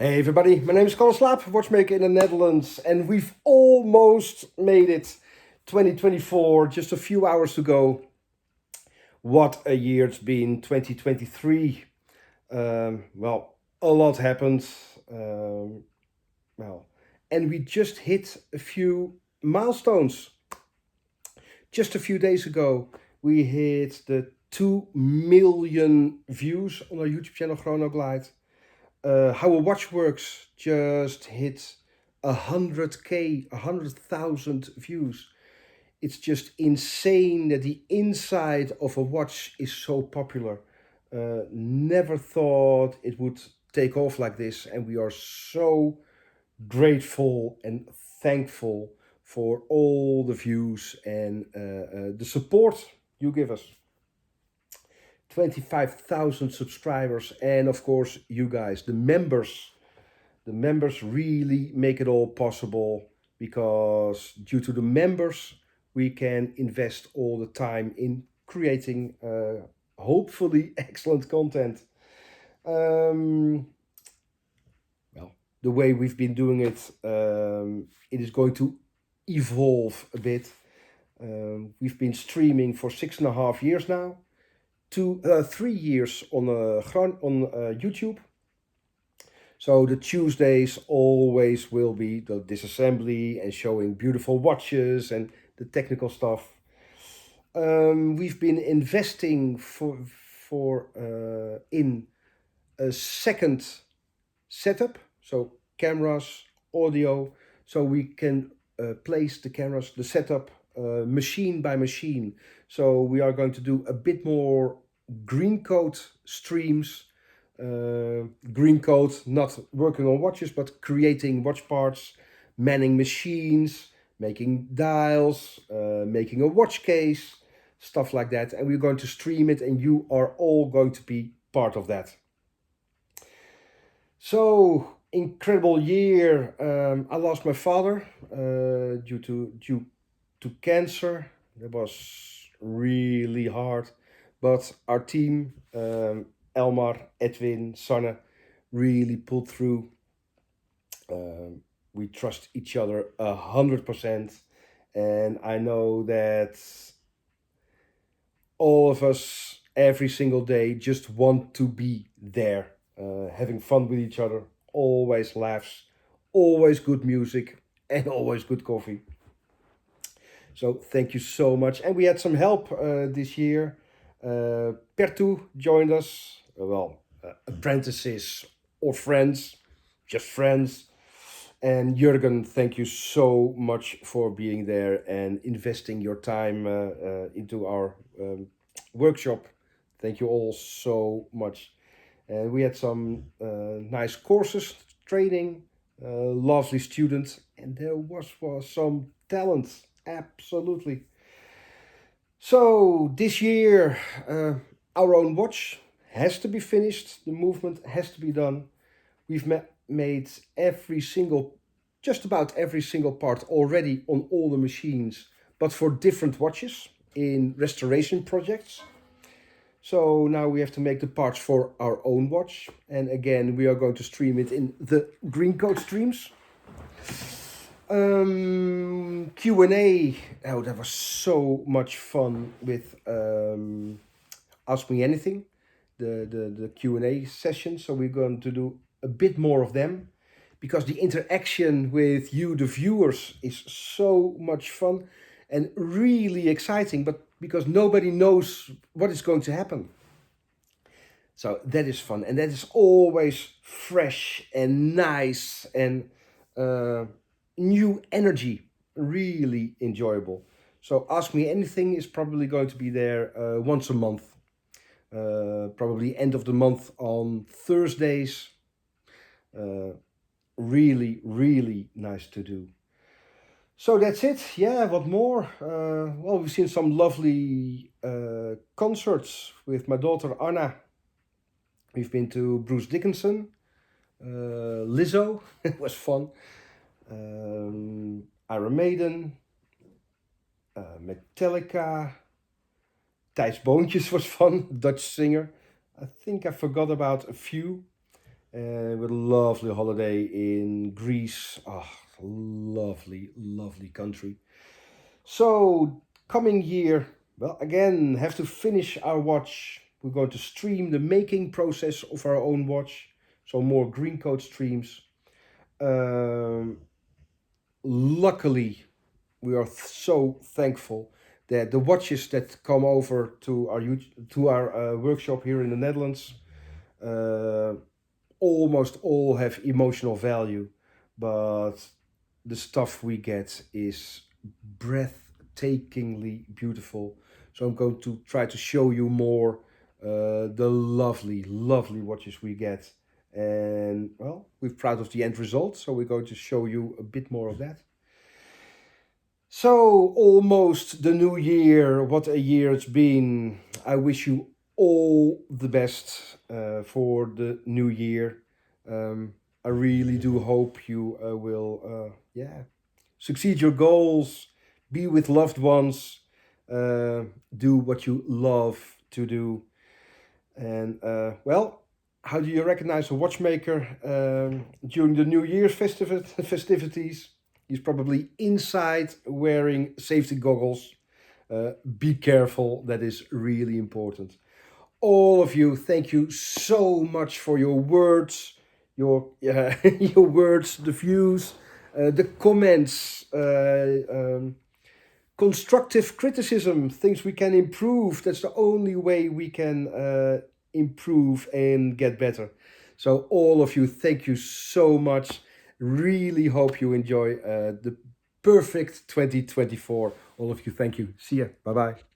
Hey everybody, my name is Chronoglide, watchmaker in the Netherlands, and we've almost made it. 2024, just a few hours to go. What a year it's been, 2023. Well, a lot happened. Um, well, and we just hit a few milestones. Just a few days ago, we hit the 2 million views on our YouTube channel, Chronoglide. How a watch works just hit 100K, 100,000 views. It's just insane that the inside of a watch is so popular. Never thought it would take off like this, and we are so grateful and thankful for all the views and the support you give us. 25,000 subscribers, and of course you guys, the members. The members really make it all possible, because due to the members we can invest all the time in creating hopefully excellent content. Well, the way we've been doing it, it is going to evolve a bit. We've been streaming for 6.5 years now. 3 years on YouTube. So the Tuesdays always will be the disassembly and showing beautiful watches and the technical stuff. We've been investing in a second setup, so cameras, audio, so we can place the cameras, the setup, machine by machine. So we are going to do a bit more green code streams. Green code, not working on watches, but creating watch parts, manning machines, making dials, making a watch case, stuff like that. And we're going to stream it, and you are all going to be part of that. So, incredible year. I lost my father due to cancer. It was really hard, but our team, Elmar, Edwin, Sanne, really pulled through. We trust each other 100%, and I know that all of us every single day just want to be there, having fun with each other, always laughs, always good music, and always good coffee. So thank you so much. And we had some help this year. Pertu joined us. Apprentices or friends, just friends. And Jurgen, thank you so much for being there and investing your time into our workshop. Thank you all so much. And we had some nice courses, training, lovely students, and there was some talent, absolutely. So this year, our own watch has to be finished. The movement has to be done. We've made just about every single part already on all the machines, but for different watches in restoration projects. So now we have to make the parts for our own watch. And again, we are going to stream it in the green code streams. Q&A. Oh, that was so much fun with Ask Me Anything, the Q&A session. So we're going to do a bit more of them, because the interaction with you, the viewers, is so much fun and really exciting, but because nobody knows what is going to happen. So that is fun, and that is always fresh and nice and new energy, really enjoyable. So Ask Me Anything is probably going to be there once a month, probably end of the month on Thursdays. Really, really nice to do. So that's it. Yeah, what more? Well, we've seen some lovely concerts with my daughter Anna. We've been to Bruce Dickinson, Lizzo, it was fun, Iron Maiden, Metallica, Thijs Boontjes was fun, Dutch singer. I think I forgot about a few. with a lovely holiday in Greece. Ah, lovely, lovely country. So, coming year, well, again, have to finish our watch. We're going to stream the making process of our own watch. So, more green coat streams. Um, Luckily, we are so thankful that the watches that come over to our workshop here in the Netherlands uh, almost all have emotional value, but the stuff we get is breathtakingly beautiful. So I'm going to try to show you more the lovely, lovely watches we get. And well, we're proud of the end result, so we're going to show you a bit more of that. So, almost the new year. What a year it's been. I wish you all the best for the new year. I really do hope you will, succeed your goals, be with loved ones, uh, do what you love to do. And, well, how do you recognize a watchmaker during the New Year's festivities? He's probably inside wearing safety goggles. Be careful, that is really important. All of you, thank you so much for your words, your words, the views, the comments, constructive criticism, things we can improve. That's the only way we can improve and get better. So, all of you, thank you so much. Really hope you enjoy the perfect 2024. All of you, thank you. See ya. Bye bye.